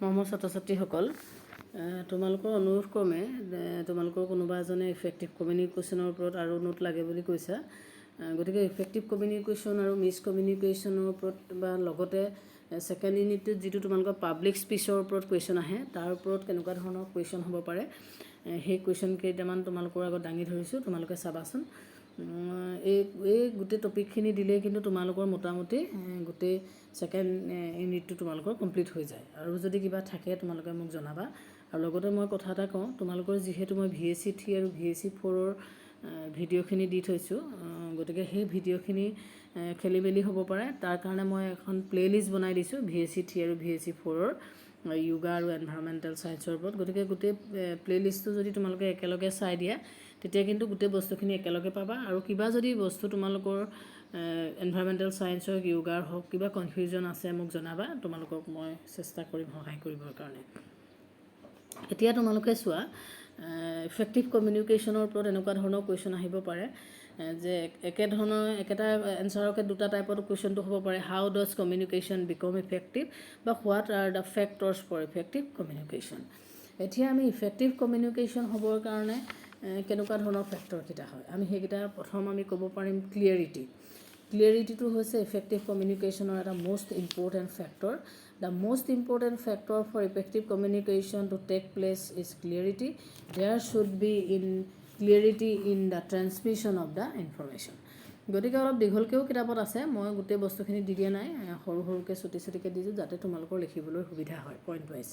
মৰমৰ ছাত্ৰ-ছাত্ৰীসকল তোমালোকৰ অনুৰোধ ক্ৰমে তোমালোকৰ কোনোবা এজনে ইফেক্টিভ কমিউনিকেশ্যনৰ ওপৰত আৰু নোট লাগে বুলি কৈছা গতিকে ইফেক্টিভ কমিউনিকেশ্যন আৰু মিছকমিউনিকেশ্যনৰ ওপৰত বা লগতে সেকেন্ড ইউনিটত যেটো তোমালোকৰ পাব্লিক স্পিচৰ ওপৰত কোৱেশ্চন আহে তাৰ ওপৰত কেনেকুৱা ধৰণৰ কোৱেশ্চন হ'ব পাৰে সেই কোৱেশ্চন কেইটামান তোমালোকৰ আগত দাঙি ধৰিছো তোমালোকে চাবাচোন এই গোটে টপিকখিনি দিলে কিন্তু তোমালোকৰ মোটামুটি গোটে সেকেন্ড ইউনিটটো তোমালোকৰ কমপ্লিট হৈ যায় আৰু যদি কিবা থাকে তোমালোকে মোক জনাবা আৰু লগতে মই কথা এটা কওঁ তোমালোকৰ যেহেতু মই VAC3 আৰু VAC4 ৰ ভিডিঅ'খিনি দি থৈছো গতিকে সেই ভিডিঅ'খিনি খেলিমেলি হ'ব পাৰে তাৰ কাৰণে মই এখন প্লেলিষ্ট বনাই দিছো VAC3 আৰু VAC4 ৰ yoga আৰু environmental science ওপৰত গতিকে গোটে প্লেলিষ্টটো যদি তোমালোকে একেলগে চাই দিয়া তেতিয়া কিন্তু গোটে বস্তুখিনি একেলগে পাবা আৰু কিবা যদি বস্তু তোমালোকৰ environmental science or yoga হক কিবা কনফিউজন আছে মোক জনাবা তোমালোকক মই চেষ্টা কৰিম সহায় কৰিবৰ কাৰণে এতিয়া তোমালোকে চোৱা ইফেক্টিভ কমিউনিকেশ্যনৰ ওপৰত এনেকুৱা ধৰণৰ কোৱেশ্চন আহিব পাৰে যে একে ধৰণৰ একেটা এনসাৰকে দুটা টাইপৰ কোৱেশ্চনটো হ'ব পাৰে how does communication become effective বা what are the factors for effective communication এতিয়া আমি ইফেক্টিভ কমিউনিকেশ্যন হ'বৰ কাৰণে কেনেকুৱা ধৰণৰ ফেক্টৰ কিটা হয় আমি সেইকেইটা প্ৰথম আমি ক'ব পাৰিম ক্লিয়াৰিটিটো হৈছে ইফেক্টিভ কমিউনিকেশ্যনৰ এটা most important factor the most important factor for effective communication to take place is clarity there should be clarity in the transmission of the information গতিকে অলপ দীঘলকেও কিতাপত আছে মই গোটেই বস্তুখিনি দি দিয়া নাই সৰু সৰুকে ছুটিকে দিছো যাতে তোমালোকৰ লিখিবলৈ সুবিধা হয় পইণ্ট ওয়াইজ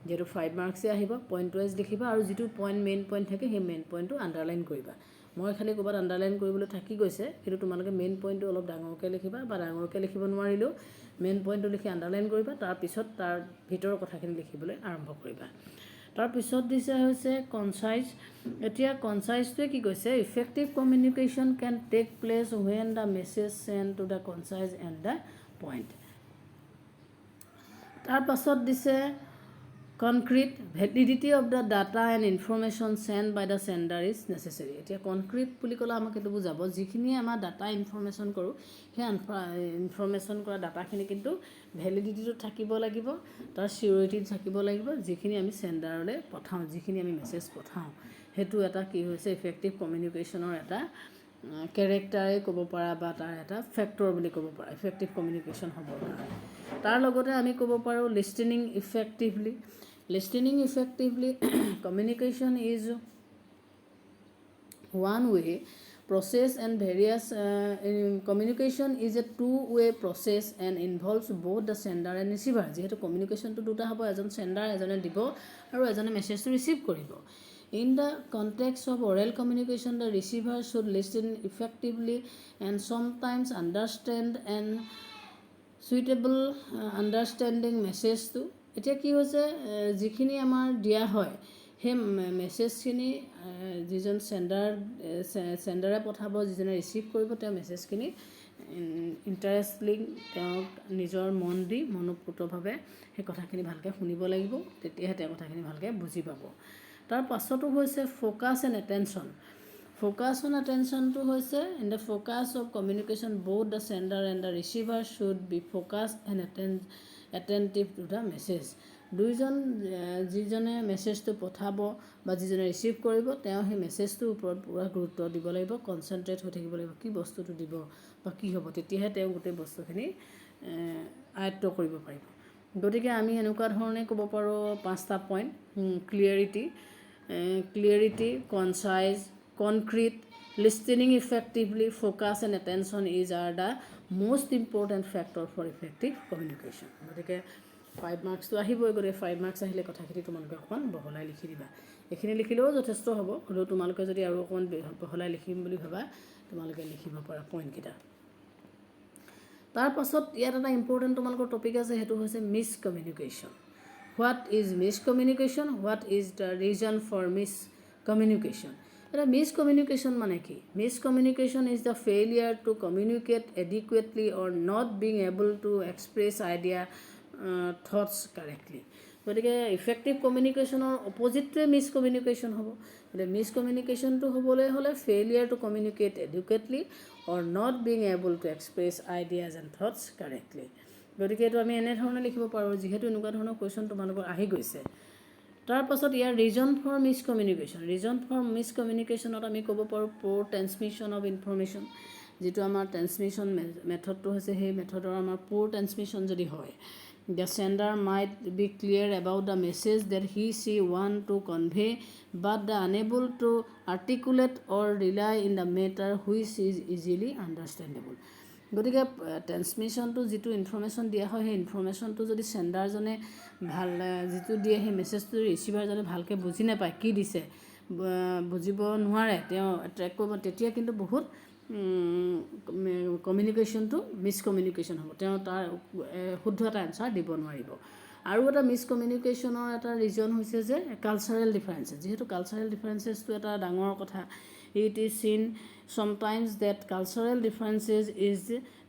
যেটো 5 মাৰ্কসে আহিব পইণ্ট ওয়াইজ লিখিবা আৰু যেটো পইণ্ট মেইন পইণ্ট থাকে সেই মেইন পইণ্টটো আন্ডাৰলাইন কৰিবা মই খালি ক'বাত আন্ডাৰলাইন কৰিবলৈ থাকি গৈছে কিন্তু তোমালোকে মেইন পইণ্টটো অলপ ডাঙৰকে লিখিবা বা ডাঙৰকে লিখিব নোৱাৰিলো মেইন পইণ্টটো লিখি আন্ডাৰলাইন কৰিবা তাৰ পিছত তাৰ ভিতৰৰ কথাখিনি লিখিবলৈ আৰম্ভ কৰিবা তাৰ পিছত দিছে হৈছে কনসাইজ এতিয়া কনসাইজটোৱে কি কৈছে effective communication can take place when the message sent to the concise and the point তাৰ পাছত দিছে concrete validity of the data and information sent by the sender is necessary এতিয়া concrete বুলি কলা আমাক এটো বুজাব যিখিনি আমাৰ ডাটা ইনফৰমেশন কৰো সেই ইনফৰমেশন কৰা ডাটাখিনি কিন্তু ভ্যালিডিটিটো থাকিব লাগিব তাৰ সিউৰিটি থাকিব লাগিব যিখিনি আমি সেন্ডাৰলৈ পঠাও যিখিনি আমি মেছেজ পঠাও হেতু এটা কি হৈছে ইফেক্টিভ কমিউনিকেশ্যনৰ এটা ক্যাৰেক্টাৰে ক'ব পাৰা বা তাৰ এটা ফেক্টৰ বুলি ক'ব পাৰা ইফেক্টিভ কমিউনিকেশ্যন হ'বৰ কাৰণে তাৰ লগতে আমি ক'ব পাৰো listening effectively communication is one way process and various communication is a two-way process and involves both the sender and receiver যেহেতু কমিউনিকেশ্যন তো দুটা হ'ব এজন সেন্ডাৰ এজনে দিব আৰু এজনে মেছেজটো ৰিসিভ কৰিব in the context of oral communication the receiver should listen effectively and sometimes understand and suitable understanding message to এতিয়া কি হৈছে যিখিনি আমাৰ দিয়া হয় হে মেছেজখিনি যিজন সেন্ডাৰে পঠাব যিজনে ৰিসিভ কৰিব তেওঁ মেছেজখিনি ইন্টাৰেস্টলি তেওঁ নিজৰ মন দি মনোপুতভাৱে সেই কথাখিনি ভালকৈ শুনিব লাগিব তেতিয়াহে তেওঁ কথাখিনি ভালকৈ বুজি পাব তাৰ পাছতো হৈছে focus and attention Focus on attention to hoise in the focus of communication both the sender and the receiver should be focused and attentive to the message. দুইজন যিজনে মেছেজটো পঠাব বা যিজনে ৰিসিভ কৰিব তেওঁ সেই মেছেজটোৰ ওপৰত পুৰা গুৰুত্ব দিব লাগিব কনসেন্ট্ৰেট হৈ থাকিব লাগিব কি বস্তুটো দিব বা কি হ'ব তেতিয়াহে তেওঁ গোটেই বস্তুখিনি আয়ত্ত কৰিব পাৰিব গতিকে আমি এনেকুৱা ধৰণে ক'ব পাৰো পাঁচটা point clarity concise concrete listening effectively focus and attention are the most important factor for effective communication গতিকে 5 মাৰ্কস তো আহিবই গৰে 5 মাৰ্কস আহিলে কথাখিনি তোমালোকে অকন বহলাই লিখি দিবা এখিনি লিখিলেও যথেষ্ট হ'ব হলো তোমালোকে যদি আৰু অকন বহলাই লিখিম বুলি ভাবা তোমালোকে লিখিব পাৰা পইণ্ট কিটা তাৰ পাছত ইয়াত এটা ইম্পৰ্টেন্ট তোমালোকৰ টপিক আছে হেতু হৈছে miscommunication what is miscommunication what is the reason for miscommunication miscommunication মানে কি miscommunication is the failure to communicate adequately or not being able to express idea thoughts correctly গতিকে ইফেক্টিভ কমিউনিকেশ্যনৰ অপজিটে মিসকমিউনিকেশ্যন হ'ব গতিকে মিসকমিউনিকেশ্যনটো হ'বলৈ হলে failure to communicate adequately or not being able to express ideas and thoughts correctly গতিকে এইটো আমি এনেধৰণে লিখিব পাৰোঁ যিহেতু এনেকুৱা ধৰণৰ কুৱেশ্যন তোমালোকৰ আহি গৈছে। তাৰ পাছত ইয়াৰ ৰিজন ফৰ মিছকমিউনিকেশ্যন। ৰিজন ফৰ মিছকমিউনিকেশ্যনত আমি ক'ব পাৰোঁ প'ৰ ট্ৰেন্সমিশ্যন অফ ইনফৰ্মেশ্যন। যিটো আমাৰ ট্ৰেন্সমিশ্যন মেথডটো হৈছে সেই মেথডৰ আমাৰ প'ৰ ট্ৰেন্সমিশ্যন যদি হয়, the sender might be clear about the message that he she want to convey but the unable to articulate or rely in the matter which is easily understandable. গতিকে ট্ৰেন্সমিশ্যনটো যিটো ইনফৰ্মেশ্যন দিয়া হয় সেই ইনফৰ্মেশ্যনটো যদি চেণ্ডাৰজনে যিটো দিয়ে সেই মেছেজটো যদি ৰিচিভাৰজনে ভালকৈ বুজি নাপায়, কি দিছে বুজিব নোৱাৰে, তেওঁ ট্ৰেক কৰিব, তেতিয়া কিন্তু বহুত কমিউনিকেশ্যনটো মিছকমিউনিকেশ্যন হ'ব। তেওঁ তাৰ শুদ্ধ এটা এনচাৰ দিব নোৱাৰিব। আৰু এটা মিছকমিউনিকেশ্যনৰ এটা ৰিজন হৈছে যে কালচাৰেল ডিফাৰেঞ্চেছ। যিহেতু কালচাৰেল ডিফাৰেঞ্চেছটো এটা ডাঙৰ কথা। ইট ইজ চিন sometimes that cultural differences is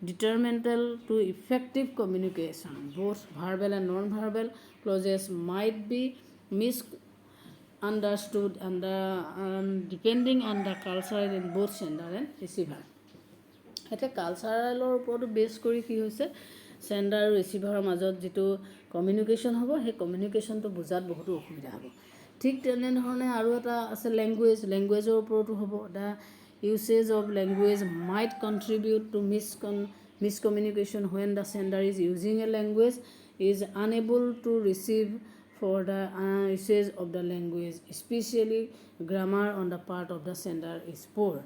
detrimental to effective communication. Both verbal and non-verbal clauses might be misunderstood depending on the culture in both sender and receiver. এতিয়া কালচাৰেলৰ ওপৰতো বেছ কৰি কি হৈছে, চেণ্ডাৰ আৰু ৰিচিভাৰৰ মাজত যিটো কমিউনিকেশ্যন হ'ব সেই কমিউনিকেশ্যনটো বুজাত বহুতো অসুবিধা হ'ব। ঠিক তেনেধৰণে আৰু এটা আছে লেংগুৱেজৰ ওপৰতো হ'ব। The usage of language might contribute to miscommunication when the sender is using a language is unable to receive for the usage of the language, especially grammar on the part of the sender is poor.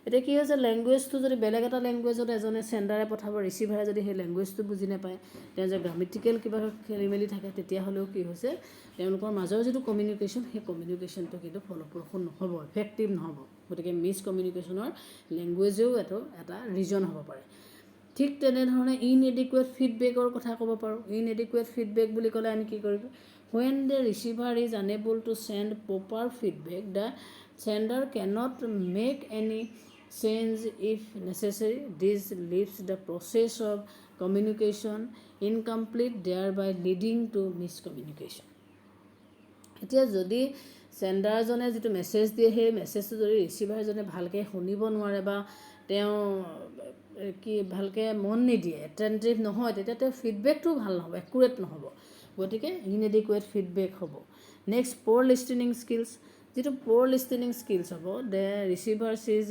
এতিয়া কি হৈছে, লেংগুৱেজটো যদি বেলেগ এটা লেংগুৱেজত এজনে চেণ্ডাৰে পঠাব, ৰিচিভাৰে যদি সেই লেংগুৱেজটো বুজি নাপায়, তেওঁ যে গ্ৰামেটিকেল কিবা খেলি মেলি থাকে, তেতিয়াহ'লেও কি হৈছে তেওঁলোকৰ মাজৰ যিটো কমিউনিকেশ্যন সেই কমিউনিকেশ্যনটো কিন্তু ফলপ্ৰসূ নহ'ব, এফেক্টিভ নহ'ব। গতিকে মিছকমিউনিকেশ্যনৰ লেংগুৱেজেও এটা ৰিজন হ'ব পাৰে। ঠিক তেনেধৰণে ইনএডিকুৱেট ফিডবেকৰ কথা ক'ব পাৰোঁ। ইনএডিকুৱেট ফিডবেক বুলি ক'লে আমি কি কৰিব, when the receiver is unable to send proper feedback, the sender cannot make any change if necessary. This leaves the process of communication incomplete, thereby leading to miscommunication. এতিয়া যদি চেণ্ডাৰজনে যিটো মেছেজ দিয়ে সেই মেছেজটো যদি ৰিচিভাৰজনে ভালকৈ শুনিব নোৱাৰে বা তেওঁ ভালকৈ মন নিদিয়ে, এটেণ্টিভ নহয়, তেতিয়া তেওঁ ফিডবেকটো ভাল নহ'ব, একুৰেট নহ'ব। গতিকে ইনএডিকুৱেট ফিডবেক হ'ব। নেক্সট প'ৰ লিষ্টেনিং স্কিলছ। যিটো প'ৰ লিষ্টেনিং স্কিলছ হ'ব, the receiver is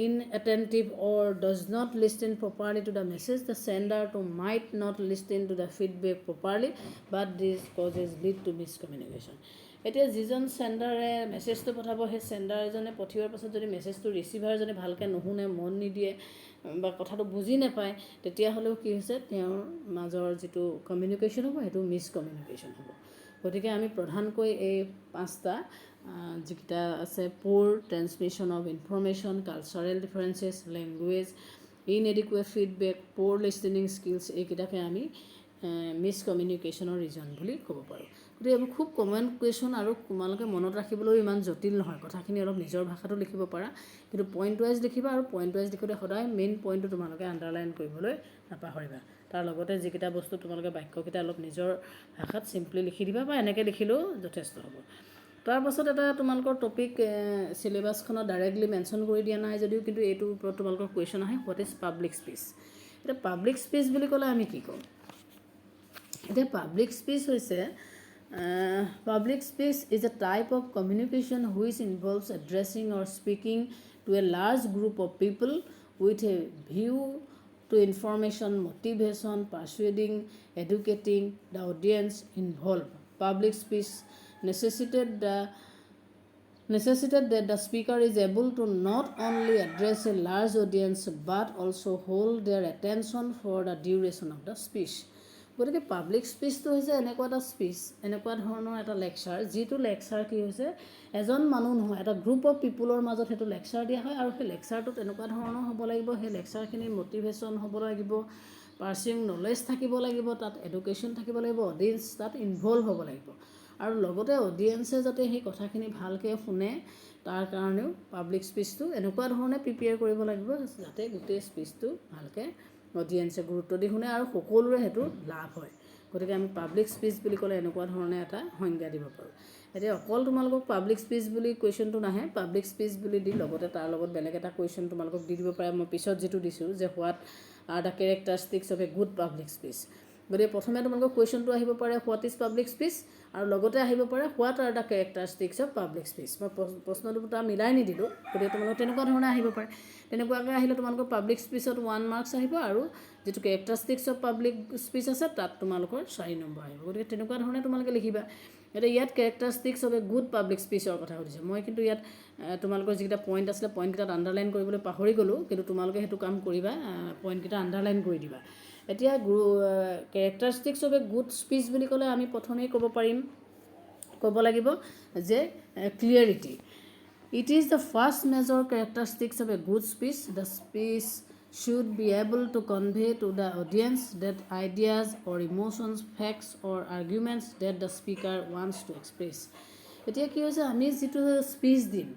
inattentive or does not listen properly to the message, the sender might not listen to the feedback properly, but this causes lead to miscommunication. এতিয়া যিজন চেণ্ডাৰে মেছেজটো পঠাব সেই চেণ্ডাৰজনে পঠিওৱাৰ পাছত যদি মেছেজটো ৰিচিভাৰজনে ভালকৈ নুশুনে, মন নিদিয়ে বা কথাটো বুজি নাপায়, তেতিয়াহ'লেও কি হৈছে তেওঁৰ মাজৰ যিটো কমিউনিকেশ্যন হ'ব সেইটো মিছকমিউনিকেশ্যন হ'ব। গতিকে আমি প্ৰধানকৈ এই 5টা যিকেইটা আছে, poor transmission of information, cultural differences, language, inadequate feedback, poor listening skills, এইকেইটাকে আমি মিছকমিউনিকেশ্যনৰ ৰিজন বুলি ক'ব পাৰোঁ। গতিকে এইবোৰ খুব কমন কুৱেশ্যন আৰু তোমালোকে মনত ৰাখিবলৈও ইমান জটিল নহয়। কথাখিনি অলপ নিজৰ ভাষাটো লিখিব পাৰা, কিন্তু পইণ্ট ৱাইজ লিখিবা আৰু পইণ্ট ৱাইজ লিখোঁতে সদায় মেইন পইণ্টটো তোমালোকে আণ্ডাৰলাইন কৰিবলৈ নাপাহৰিবা। তাৰ লগতে যিকেইটা বস্তু তোমালোকে বাক্যকেইটা অলপ নিজৰ ভাষাত চিম্পলি লিখি দিবা বা এনেকৈ লিখিলেও যথেষ্ট হ'ব। তাৰপাছত এটা তোমালোকৰ টপিক চিলেবাছখনত ডাইৰেক্টলি মেনশ্যন কৰি দিয়া নাই যদিও কিন্তু এইটোৰ ওপৰত তোমালোকৰ কুৱেশ্যন আহে, হোৱাট ইজ পাব্লিক স্পীচ। এতিয়া পাব্লিক স্পীচ বুলি ক'লে আমি কি ক'ম? এতিয়া পাব্লিক স্পীচ হৈছে public speech is a type of communication which involves addressing or speaking to a large group of people with a view to information, motivation, persuading, educating the audience involved. Public speech necessitated that the speaker is able to not only address a large audience but also hold their attention for the duration of the speech. গতিকে public স্পীচটো হৈছে এনেকুৱা এটা speech, এনেকুৱা ধৰণৰ এটা lecture, যিটো lecture কি হৈছে এজন মানুহ নহয়, এটা গ্ৰুপ অফ পিপুলৰ মাজত সেইটো লেকচাৰ দিয়া হয়। আৰু সেই লেকচাৰটোত এনেকুৱা ধৰণৰ হ'ব লাগিব, সেই লেকচাৰখিনিৰ মটিভেশ্যন হ'ব লাগিব, পাৰ্চিং নলেজ থাকিব লাগিব, তাত এডুকেশ্যন থাকিব লাগিব, অডিয়েঞ্চ তাত ইনভলভ হ'ব লাগিব, আৰু লগতে অডিয়েঞ্চে যাতে সেই কথাখিনি ভালকৈ শুনে তাৰ কাৰণেও পাব্লিক স্পীচটো এনেকুৱা ধৰণে প্ৰিপেয়াৰ কৰিব লাগিব যাতে গোটেই স্পীচটো ভালকৈ অডিয়েঞ্চে গুৰুত্ব দি শুনে আৰু সকলোৰে সেইটো লাভ হয়। গতিকে আমি পাব্লিক স্পীচ বুলি ক'লে এনেকুৱা ধৰণে এটা সংজ্ঞা দিব পাৰোঁ। এতিয়া অকল তোমালোকক পাব্লিক স্পীচ বুলি কুৱেশ্যনটো নাহে, পাব্লিক স্পীচ বুলি দি লগতে তাৰ লগত বেলেগ এটা কুৱেশ্যন তোমালোকক দি দিব পাৰে। মই পিছত যিটো দিছোঁ যে what are the characteristics of a good public speech. গতিকে প্ৰথমে তোমালোকৰ কুৱেশ্যনটো আহিব পাৰে হোৱাট ইজ পাব্লিক স্পীচ আৰু লগতে আহিব পাৰে what are the characteristics of public speech মই প্ৰশ্নটো দুটা মিলাই নিদিলোঁ গতিকে তোমালোকৰ তেনেকুৱা ধৰণে আহিব পাৰে তেনেকুৱাকৈ আহিলে তোমালোকৰ পাব্লিক স্পীচত 1 মাৰ্কছ আহিব আৰু যিটো কেৰেক্টাৰিষ্টিক্স অফ পাব্লিক স্পীচ আছে তাত তোমালোকৰ 4 নম্বৰ আহিব গতিকে তেনেকুৱা ধৰণে তোমালোকে লিখিবা এতিয়া ইয়াত characteristics of a good public স্পীচৰ কথা সুধিছে মই কিন্তু ইয়াত তোমালোকৰ যিকেইটা পইণ্ট আছিলে পইণ্টকেইটাত আণ্ডাৰলাইন কৰিবলৈ পাহৰি গ'লোঁ কিন্তু তোমালোকে সেইটো কাম কৰিবা পইণ্টকেইটা আণ্ডাৰলাইন কৰি দিবা এতিয়া characteristics of a good speech বুলি ক'লে আমি প্ৰথমেই ক'ব লাগিব যে clarity it is the first major characteristics of a good speech the speech should be able to convey to the audience that ideas or emotions, facts or arguments that the speaker wants to express. এতিয়া কি হৈছে আমি যিটো speech দিম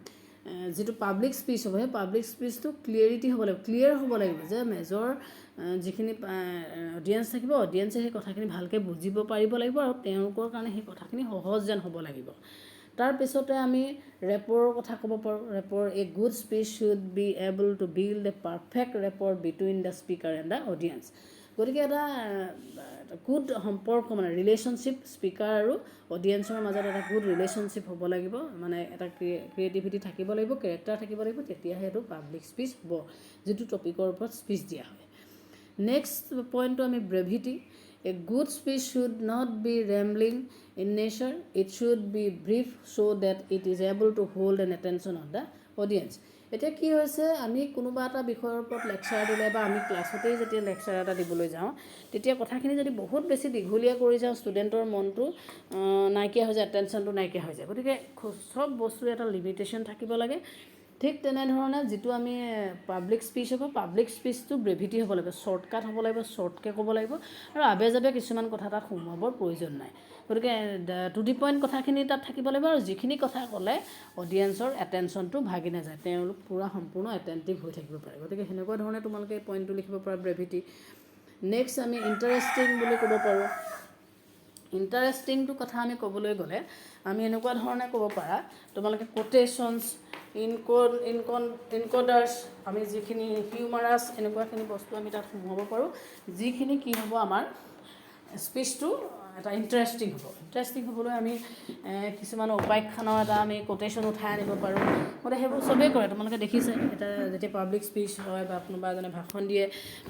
যিটো public speech হ'ব সেই public স্পীচটো ক্লিয়াৰিটি হ'ব লাগিব ক্লিয়াৰ হ'ব লাগিব যে মেজৰ যিখিনি অডিয়েঞ্চ থাকিব অডিয়েঞ্চে সেই কথাখিনি ভালকৈ বুজিব পাৰিব লাগিব আৰু তেওঁলোকৰ কাৰণে সেই কথাখিনি সহজ যেন হ'ব লাগিব তাৰপিছতে আমি ৰেপৰ কথা ক'ব পাৰোঁ rapport a good speech should be able to build a perfect rapport between the speaker and the audience গতিকে এটা গুড সম্পৰ্ক মানে ৰিলেশ্যনশ্বিপ স্পীকাৰ আৰু অডিয়েঞ্চৰ মাজত এটা গুড ৰিলেশ্যনশ্বিপ হ'ব লাগিব মানে এটা ক্ৰিয়েটিভিটি থাকিব লাগিব কেৰেক্টাৰ থাকিব লাগিব তেতিয়াহে এইটো পাব্লিক স্পীচ হ'ব যিটো টপিকৰ ওপৰত স্পীচ দিয়া হয় নেক্সট পইণ্টটো আমি ব্ৰেভিটি A good speech should not be rambling in nature. It should be brief so that it is able to hold an attention of the audience. এতিয়া কি হৈছে আমি কোনোবা এটা বিষয়ৰ ওপৰত লেকচাৰ দিলে বা আমি ক্লাছতেই যেতিয়া লেকচাৰ এটা দিবলৈ যাওঁ তেতিয়া কথাখিনি যদি বহুত বেছি দীঘলীয়া কৰি যাওঁ ষ্টুডেণ্টৰ মনটো নাইকিয়া হৈ যায় এটেনশ্যনটো নাইকিয়া হৈ যায় গতিকে চব বস্তুৰ এটা লিমিটেশ্যন থাকিব লাগে ঠিক তেনেধৰণে যিটো আমি পাব্লিক স্পীচ হ'ব পাব্লিক স্পীচটো ব্ৰেভিটি হ'ব লাগিব শ্বৰ্টকাট হ'ব লাগিব শ্বৰ্টকৈ ক'ব লাগিব আৰু আবে কিছুমান কথা তাত সোমোৱাবৰ প্ৰয়োজন নাই গতিকে টু দি পইণ্ট কথাখিনি তাত থাকিব লাগিব আৰু যিখিনি কথা ক'লে অডিয়েঞ্চৰ এটেনশ্যনটো ভাগি নাযায় তেওঁলোক পূৰা সম্পূৰ্ণ এটেণ্টিভ হৈ থাকিব পাৰে গতিকে সেনেকুৱা ধৰণে তোমালোকে এই পইণ্টটো লিখিব পাৰা ব্ৰেভিটি নেক্সট আমি ইণ্টাৰেষ্টিং বুলি ক'ব পাৰোঁ ইণ্টাৰেষ্টিংটো কথা আমি ক'বলৈ গ'লে আমি এনেকুৱা ধৰণে ক'ব পাৰা তোমালোকে কোটেশ্যনছ ইনকডাৰ্ছ আমি যিখিনি হিউমাৰাছ এনেকুৱাখিনি বস্তু আমি তাত সোমাব পাৰোঁ যিখিনি কি হ'ব আমাৰ স্পীচটো এটা ইণ্টাৰেষ্টিং হ'বলৈ আমি কিছুমান উপাখ্যানৰ এটা আমি কোটেশ্যন উঠাই আনিব পাৰোঁ গতিকে সেইবোৰ চবেই কৰে তোমালোকে দেখিছে এটা যেতিয়া পাব্লিক স্পীচ হয় বা কোনোবা এজনে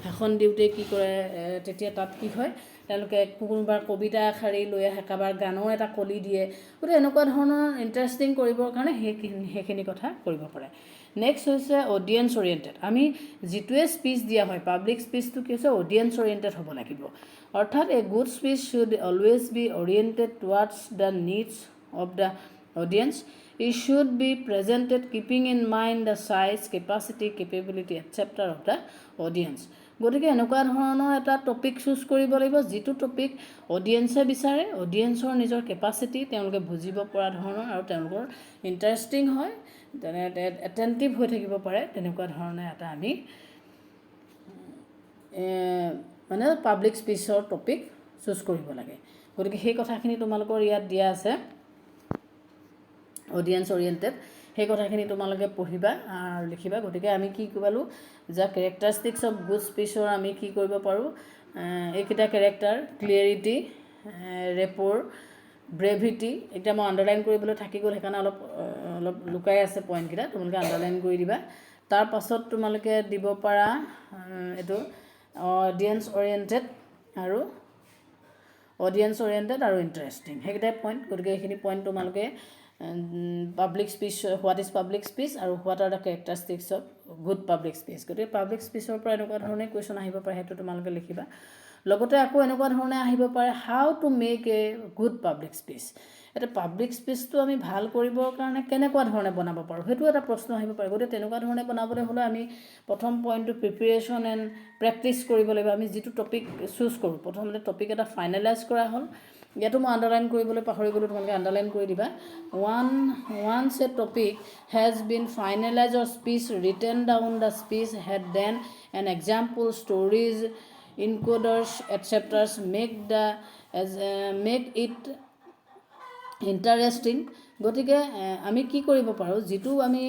ভাষণ দিওঁতে কি কৰে তেতিয়া তাত কি হয় তেওঁলোকে কোনোবাৰ কবিতা এশাৰী লৈ আহে কাৰোবাৰ গানৰ এটা কলি দিয়ে গতিকে এনেকুৱা ধৰণৰ ইণ্টাৰেষ্টিং কৰিবৰ কাৰণে সেইখিনি কথা কৰিব পাৰে নেক্সট হৈছে অডিয়েঞ্চ অৰিয়েণ্টেড আমি যিটোৱে স্পীচ দিয়া হয় পাব্লিক স্পীচটো কি হৈছে অডিয়েঞ্চ অৰিয়েণ্টেড হ'ব লাগিব অৰ্থাৎ a good speech should always be oriented towards the needs of the audience it should be presented keeping in mind the size capacity capability etcetera of the audience গতিকে এনেকুৱা ধৰণৰ এটা topic choose কৰিব লাগিব যিটো টপিক অডিয়েঞ্চে বিচাৰে অডিয়েঞ্চৰ নিজৰ capacity তেওঁলোকে বুজিব পৰা ধৰণৰ আৰু তেওঁলোকৰ ইণ্টাৰেষ্টিং হয় এটেণ্টিভ হৈ থাকিব পাৰে তেনেকুৱা ধৰণে এটা আমি মানে পাব্লিক স্পীচৰ টপিক চুজ কৰিব লাগে গতিকে সেই কথাখিনি তোমালোকৰ ইয়াত দিয়া আছে অডিয়েঞ্চ অৰিয়েণ্টেড সেই কথাখিনি তোমালোকে পঢ়িবা আৰু লিখিবা গতিকে আমি কি পালোঁ যে কেৰেক্টাৰিষ্টিক্স অফ গুড স্পীচৰ আমি কি কৰিব পাৰোঁ এইকেইটা কেৰেক্টাৰ ক্লিয়াৰিটি ৰেপৰ ব্ৰেভিটি এতিয়া মই আণ্ডাৰলাইন কৰিবলৈ থাকি গ'ল সেইকাৰণে অলপ লুকাই আছে পইণ্টকেইটা তোমালোকে আণ্ডাৰলাইন কৰি দিবা তাৰ পাছত তোমালোকে দিব পাৰা এইটো অডিয়েঞ্চ অৰিয়েণ্টেড আৰু ইণ্টাৰেষ্টিং সেইকেইটাই পইণ্ট গতিকে এইখিনি পইণ্ট তোমালোকে public speech what is public speech আৰু what are the characteristics of good public speech গতিকে পাব্লিক স্পীচৰ পৰা এনেকুৱা ধৰণে কুৱেশ্যন আহিব পাৰে সেইটো তোমালোকে লিখিবা লগতে আকৌ এনেকুৱা ধৰণে আহিব পাৰে হাউ to make a good public speech এটা পাব্লিক স্পীচটো আমি ভাল কৰিবৰ কাৰণে কেনেকুৱা ধৰণে বনাব পাৰোঁ সেইটো এটা প্ৰশ্ন আহিব পাৰে গতিকে তেনেকুৱা ধৰণে বনাবলৈ হ'লে আমি প্ৰথম পইণ্টটো প্ৰিপেৰেশ্যন এণ্ড প্ৰেক্টিচ কৰিব লাগিব আমি যিটো টপিক চুজ কৰোঁ প্ৰথমতে টপিক এটা ফাইনেলাইজ কৰা হ'ল ইয়াতো মই আণ্ডাৰলাইন কৰিবলৈ পাহৰি গ'লোঁ তোমালোকে আণ্ডাৰলাইন কৰি দিবা once a topic has been finalized or speech written down the speech had then an example stories encoders etc make it interesting গতিকে আমি কি কৰিব পাৰোঁ যিটো আমি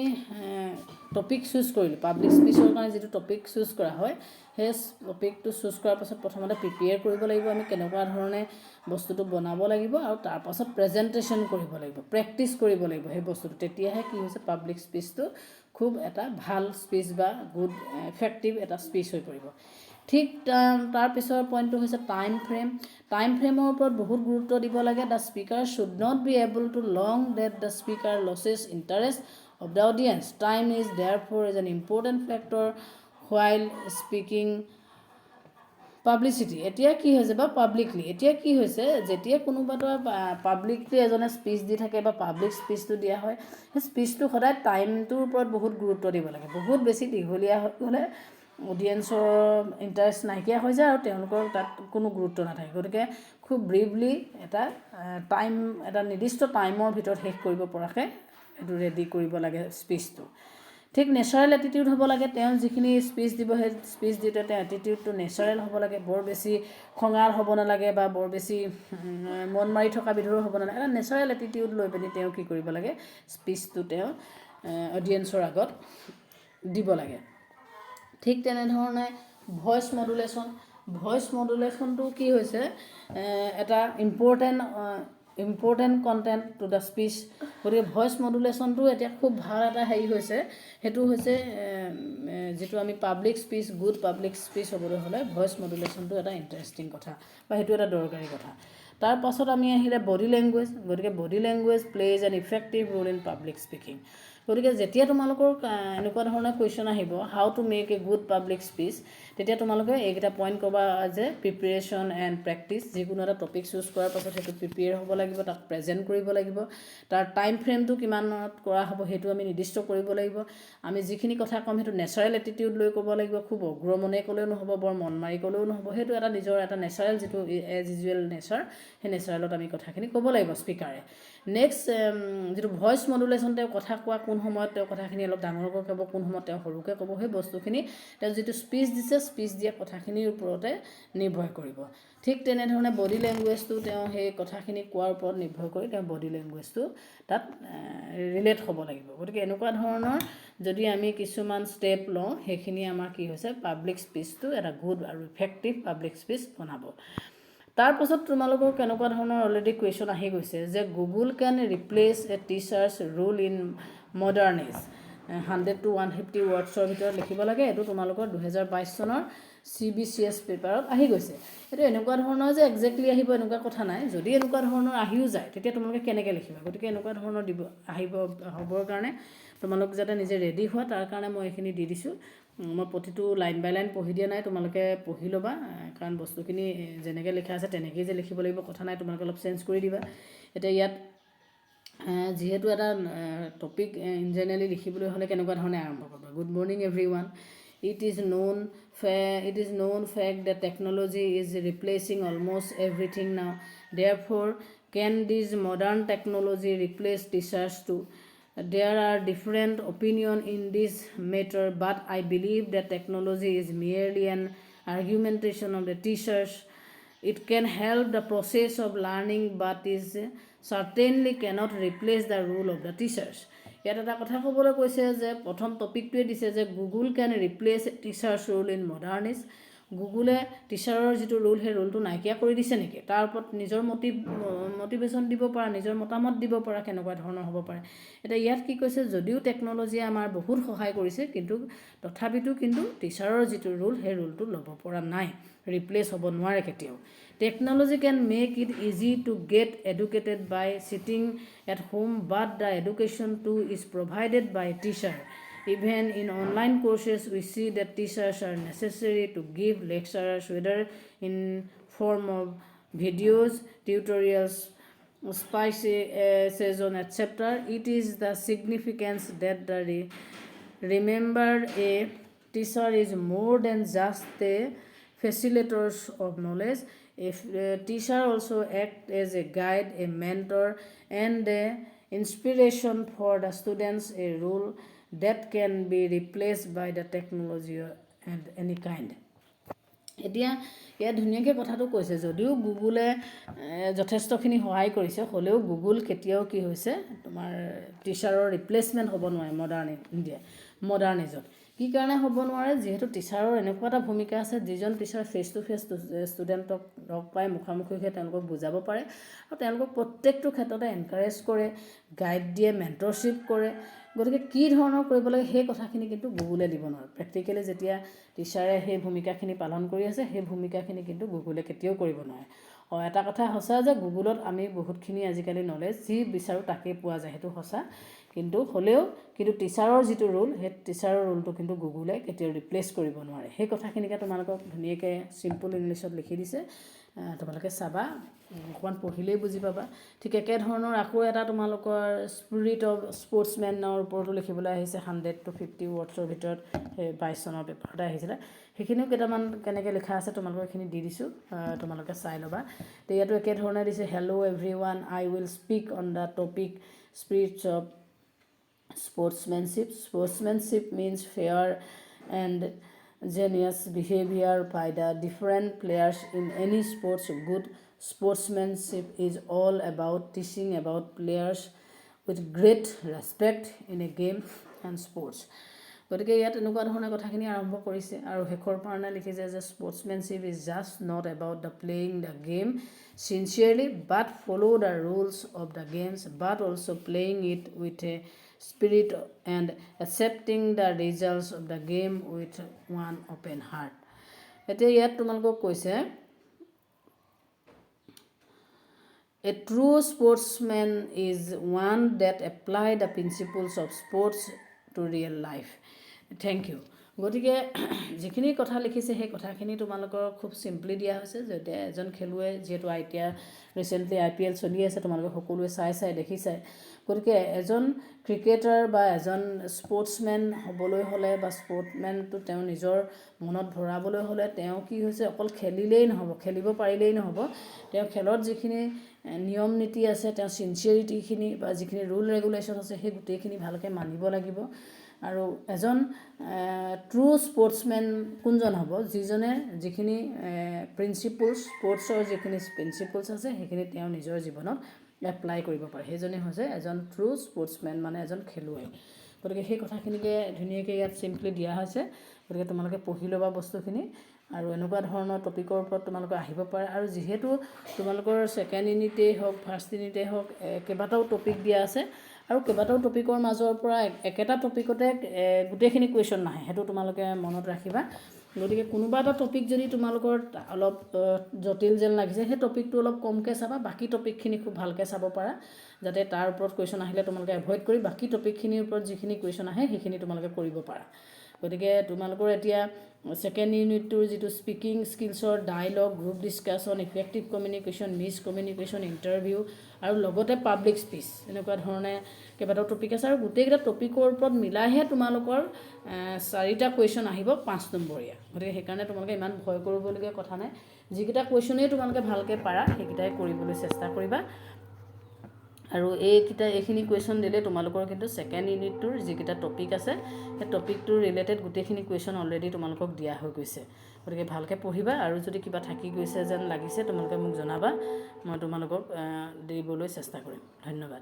টপিক চুজ কৰিলোঁ পাব্লিক স্পীচৰ কাৰণে যিটো টপিক চুজ কৰা হয় সেই টপিকটো চুজ কৰাৰ পাছত প্ৰথমতে প্ৰিপেয়াৰ কৰিব লাগিব আমি কেনেকুৱা ধৰণে বস্তুটো বনাব লাগিব আৰু তাৰ পাছত প্ৰেজেণ্টেশ্যন কৰিব লাগিব প্ৰেক্টিচ কৰিব লাগিব সেই বস্তুটো তেতিয়াহে কি হৈছে পাব্লিক স্পীচটো খুব এটা ভাল স্পীচ বা গুড এফেক্টিভ এটা স্পীচ হৈ পৰিব ঠিক তাৰ পিছৰ পইণ্টটো হৈছে টাইম ফ্ৰেমৰ ওপৰত বহুত গুৰুত্ব দিব লাগে the speaker should not be able to long date the speaker loses interest of the audience. Time is therefore is an important factor while speaking publicity. এতিয়া কি হৈছে বা পাব্লিকলি এতিয়া কি হৈছে যেতিয়া কোনোবাটো পাব্লিকলি এজনে স্পীচ দি থাকে বা পাব্লিক স্পীচটো দিয়া হয় সেই স্পীচটো সদায় টাইমটোৰ ওপৰত বহুত গুৰুত্ব দিব লাগে বহুত বেছি দীঘলীয়া হ'লে অডিয়েন্সৰ ইণ্টাৰেষ্ট নাইকিয়া হৈ যায় আৰু তেওঁলোকৰ তাত কোনো গুৰুত্ব নাথাকে গতিকে খুব ব্ৰিফলি এটা নিৰ্দিষ্ট টাইমৰ ভিতৰত শেষ কৰিব পৰাকৈ এইটো ৰেডি কৰিব লাগে স্পীচটো ঠিক নেচাৰেল এটিটিউড হ'ব লাগে তেওঁ যিখিনি স্পীচ দিব সেই স্পীচ দিওঁতে তেওঁ এটিটিউডটো নেচাৰেল হ'ব লাগে বৰ বেছি খঙাল হ'ব নালাগে বা বৰ বেছি মন মাৰি থকা বিধৰ হ'ব নালাগে এটা নেচাৰেল এটিটিউড লৈ পিনি তেওঁ কি কৰিব লাগে স্পীচটো তেওঁ অডিয়েন্সৰ আগত দিব লাগে ঠিক তেনেধৰণে ভইচ মডুলেশ্যনটো কি হৈছে এটা important content to the speech গতিকে ভইচ মডুলেশ্যনটো এতিয়া খুব ভাল এটা হেৰি হৈছে সেইটো হৈছে যিটো আমি গুড পাব্লিক স্পীচ হ'বলৈ হ'লে ভইচ মডুলেশ্যনটো এটা ইণ্টাৰেষ্টিং কথা বা সেইটো এটা দৰকাৰী কথা তাৰ পাছত আমি আহিলে বডি লেংগুৱেজ গতিকে body language plays an effective role in public speaking গতিকে যেতিয়া তোমালোকৰ এনেকুৱা ধৰণৰ কুৱেশ্যন আহিব how to make a good public speech তেতিয়া তোমালোকে এইকেইটা পইণ্ট ক'বা যে প্ৰিপেৰেশ্যন এণ্ড প্ৰেক্টিচ যিকোনো এটা টপিক চুজ কৰাৰ পাছত সেইটো প্ৰিপেয়াৰ হ'ব লাগিব তাক প্ৰেজেণ্ট কৰিব লাগিব তাৰ টাইম ফ্ৰেমটো কিমানত কৰা হ'ব সেইটো আমি নিৰ্দিষ্ট কৰিব লাগিব আমি যিখিনি কথা ক'ম সেইটো নেচাৰেল এটিটিউড লৈ ক'ব লাগিব খুব অগ্ৰমনে ক'লেও নহ'ব বৰ মন মাৰি ক'লেও নহ'ব সেইটো এটা নিজৰ এটা নেচাৰেল যিটো এজ ইউজুৱেল নেচাৰ সেই নেচাৰেলত আমি কথাখিনি ক'ব লাগিব স্পীকাৰে নেক্সট যিটো ভইচ মডুলেশ্যন তেওঁ কথা কোৱা কোন সময়ত তেওঁ কথাখিনি অলপ ডাঙৰকৈ ক'ব কোন সময়ত তেওঁ সৰুকৈ ক'ব সেই বস্তুখিনি তেওঁ যিটো স্পীচ দিছে স্পীচ দিয়া কথাখিনিৰ ওপৰতে নিৰ্ভৰ কৰিব ঠিক তেনেধৰণে বডি লেংগুৱেজটো তেওঁ সেই কথাখিনি কোৱাৰ ওপৰত নিৰ্ভৰ কৰি তেওঁ বডি লেংগুৱেজটো তাত ৰিলেট হ'ব লাগিব গতিকে এনেকুৱা ধৰণৰ যদি আমি কিছুমান ষ্টেপ লওঁ সেইখিনি আমাৰ কি হৈছে পাব্লিক স্পীচটো এটা গুড আৰু ইফেক্টিভ পাব্লিক স্পীচ বনাব তাৰ পাছত তোমালোকৰ কেনেকুৱা ধৰণৰ অলৰেডি কুৱেশ্যন আহি গৈছে যে Google can replace a teacher's role in modern age 100 to 150 ৱৰ্ডছৰ ভিতৰত লিখিব লাগে এইটো তোমালোকৰ 2022 চনৰ CBCS পেপাৰত আহি গৈছে এইটো এনেকুৱা ধৰণৰ যে একজেক্টলি আহিব এনেকুৱা কথা নাই যদি এনেকুৱা ধৰণৰ আহিও যায় তেতিয়া তোমালোকে কেনেকৈ লিখিবা গতিকে এনেকুৱা ধৰণৰ হ'বৰ কাৰণে তোমালোক যাতে নিজে ৰেডি হোৱা তাৰ কাৰণে মই এইখিনি দি দিছোঁ মই প্ৰতিটো লাইন বাই লাইন পঢ়ি দিয়া নাই তোমালোকে পঢ়ি ল'বা কাৰণ বস্তুখিনি যেনেকৈ লিখা আছে তেনেকৈয়ে যে লিখিব লাগিব কথা নাই তোমালোকে অলপ চেঞ্জ কৰি দিবা এতিয়া ইয়াত যিহেতু এটা টপিক ইন জেনেৰেলি লিখিবলৈ হ'লে কেনেকুৱা ধৰণে আৰম্ভ কৰিবা good morning everyone It is known fact that technology is replacing almost everything now. Therefore, can this modern technology replace teachers too? There are different opinions in this matter, but I believe that technology is merely an argumentation of the teachers. It can help the process of learning, but is certainly cannot replace the role of the teachers. ইয়াত এটা কথা ক'বলৈ কৈছে যে প্ৰথম টপিকটোৱে দিছে যে Google can replace teacher's role in modern age গুগলে টিচাৰৰ যিটো ৰোল সেই ৰোলটো নাইকিয়া কৰি দিছে নেকি তাৰ ওপৰত নিজৰ মটিভেশ্যন দিব পৰা নিজৰ মতামত দিব পৰা কেনেকুৱা ধৰণৰ হ'ব পাৰে এতিয়া ইয়াত কি কৈছে যদিও টেকন'লজিয়ে আমাৰ বহুত সহায় কৰিছে কিন্তু তথাপিতো কিন্তু টিচাৰৰ যিটো ৰোল সেই ৰোলটো ল'ব পৰা নাই ৰিপ্লেচ হ'ব নোৱাৰে কেতিয়াও Technology can make it easy to get educated by sitting at home, but the education too is provided by teacher. Even in online courses, we see that teachers are necessary to give lectures, whether in form of videos, tutorials, spicy session, etc. It is the significance that remember a teacher is more than just a facilitators of knowledge. If a teacher also act as a guide, a mentor, and an inspiration for the students, a role that can be replaced by the technology and any kind. এতিয়া ইয়াত ধুনীয়াকৈ কথাটো কৈছে যদিও গুগলে যথেষ্টখিনি সহায় কৰিছে হ'লেও গুগল কেতিয়াও কি হৈছে তোমাৰ টিচাৰৰ ৰিপ্লেচমেণ্ট হ'ব নোৱাৰে মডাৰ্ণ ইণ্ডিয়া মডাৰ্ণ এজত কি কাৰণে হ'ব নোৱাৰে যিহেতু টিচাৰৰ এনেকুৱা এটা ভূমিকা আছে যিজন টিচাৰ ফেচ টু ফেচ ষ্টুডেণ্টক লগ পাই মুখামুখি হৈ তেওঁলোকক বুজাব পাৰে আৰু তেওঁলোকক প্ৰত্যেকটো ক্ষেত্ৰতে এনকাৰেজ কৰে গাইড দিয়ে মেণ্টৰশ্বিপ কৰে গতিকে কি ধৰণৰ কৰিব লাগে সেই কথাখিনি কিন্তু গুগলে দিব নোৱাৰে প্ৰেক্টিকেলি যেতিয়া টিচাৰে সেই ভূমিকাখিনি পালন কৰি আছে সেই ভূমিকাখিনি কিন্তু গুগলে কেতিয়াও কৰিব নোৱাৰে এটা কথা সঁচা যে গুগলত আমি বহুতখিনি আজিকালি নলেজ যি বিচাৰোঁ তাকেই পোৱা যায় সেইটো সঁচা কিন্তু হ'লেও কিন্তু টিচাৰৰ যিটো ৰোল সেই টিচাৰৰ ৰোলটো কিন্তু গুগলে কেতিয়াও ৰিপ্লেচ কৰিব নোৱাৰে সেই কথাখিনিকে তোমালোকক ধুনীয়াকৈ চিম্পল ইংলিছত লিখি দিছে তোমালোকে চাবা অকণমান পঢ়িলেই বুজি পাবা ঠিক একেধৰণৰ আকৌ এটা তোমালোকৰ স্পিৰিট অফ স্পৰ্টছমেনৰ ওপৰতো লিখিবলৈ আহিছে 100 to 50 ৱৰ্ডছৰ ভিতৰত সেই 22 চনৰ পেপাৰতে আহিছিলে সেইখিনিও কেইটামান কেনেকৈ লিখা আছে তোমালোকক এইখিনি দি দিছোঁ তোমালোকে চাই ল'বা তো ইয়াতো একেধৰণে দিছে hello' everyone I will speak on the topic Spirits of Sportsmanship means fair and genuine behavior by the different players in any sports. Good sportsmanship is all about teaching about players with great respect in a game and sports. গতিকে ইয়াত এনেকুৱা ধৰণৰ কথাখিনি আৰম্ভ কৰিছে আৰু শেষৰ কাৰণে লিখিছে যে sportsmanship is just not about the playing the game sincerely but follow' the rules of the games but also' playing it with a spirit and accepting the results of the game with one open heart. এতিয়া ইয়াত তোমালোকক কৈছে a true sportsman is one that apply the principles of sports to real life. Thank you. গতিকে যিখিনি কথা লিখিছে সেই কথাখিনি তোমালোকৰ খুব চিম্পলি দিয়া হৈছে যে এজন খেলুৱৈ যিহেতু এতিয়া ৰিচেণ্টলি IPL চলি আছে তোমালোকে সকলোৱে চাই দেখিছে গতিকে এজন ক্ৰিকেটাৰ বা এজন স্পৰ্টছমেন হ'বলৈ হ'লে বা স্পৰ্টমেনটো তেওঁ নিজৰ মনত ভৰাবলৈ হ'লে তেওঁ কি হৈছে অকল খেলিলেই নহ'ব খেলিব পাৰিলেই নহ'ব তেওঁ খেলত যিখিনি নিয়ম নীতি আছে তেওঁ চিনচিয়াৰিটিখিনি বা যিখিনি ৰুল ৰেগুলেশ্যন আছে সেই গোটেইখিনি ভালকৈ মানিব লাগিব আৰু এজন ট্ৰু স্পৰ্টছমেন কোনজন হ'ব যিজনে যিখিনি প্ৰিন্সিপলছ স্পৰ্টছৰ যিখিনি প্ৰিন্সিপলছ আছে সেইখিনি তেওঁ নিজৰ জীৱনত এপ্লাই কৰিব পাৰে সেইজনে হৈছে এজন ট্ৰু স্পৰ্টছমেন মানে এজন খেলুৱৈ গতিকে সেই কথাখিনিকে ধুনীয়াকৈ ইয়াত চিম্পলি দিয়া হৈছে গতিকে তোমালোকে পঢ়ি ল'বা বস্তুখিনি আৰু এনেকুৱা ধৰণৰ টপিকৰ ওপৰত তোমালোকে আহিব পাৰে আৰু যিহেতু তোমালোকৰ ছেকেণ্ড ইউনিটেই হওক ফাৰ্ষ্ট ইউনিটেই হওক কেইবাটাও টপিক দিয়া আছে আৰু কেইবাটাও টপিকৰ মাজৰ পৰা একেটা টপিকতে গোটেইখিনি কুৱেশ্যন নাহে সেইটো তোমালোকে মনত ৰাখিবা গতিকে কোনোবা এটা টপিক যদি তোমালোকৰ অলপ জটিল যেন লাগিছে সেই টপিকটো অলপ কমকৈ চাবা বাকী টপিকখিনি খুব ভালকৈ চাব পাৰা যাতে তাৰ ওপৰত কুৱেশ্যন আহিলে তোমালোকে এভইড কৰি বাকী টপিকখিনিৰ ওপৰত যিখিনি কুৱেশ্যন আহে সেইখিনি তোমালোকে কৰিব পাৰা গতিকে তোমালোকৰ এতিয়া ছেকেণ্ড ইউনিটটোৰ যিটো স্পিকিং স্কিলছৰ dialogue group discussion effective communication miscommunication interview আৰু লগতে পাব্লিক স্পীচ এনেকুৱা ধৰণে কেইবাটাও টপিক আছে আৰু গোটেইকেইটা টপিকৰ ওপৰত মিলাইহে তোমালোকৰ 4টা কুৱেশ্যন আহিব 5 নম্বৰীয়া গতিকে সেইকাৰণে তোমালোকে ইমান ভয় কৰিবলগীয়া কথা নাই যিকেইটা কুৱেশ্যনেই তোমালোকে ভালকৈ পাৰা সেইকেইটাই কৰিবলৈ চেষ্টা কৰিবা আৰু এইখিনি কুৱেশ্যন দিলে তোমালোকৰ কিন্তু ছেকেণ্ড ইউনিটটোৰ যিকেইটা টপিক আছে সেই টপিকটোৰ ৰিলেটেড গোটেইখিনি কুৱেশ্যন অলৰেডি তোমালোকক দিয়া হৈ গৈছে গতিকে ভালকৈ পঢ়িবা আৰু যদি কিবা থাকি গৈছে যেন লাগিছে তোমালোকে মোক জনাবা মই তোমালোকক দিবলৈ চেষ্টা কৰিম ধন্যবাদ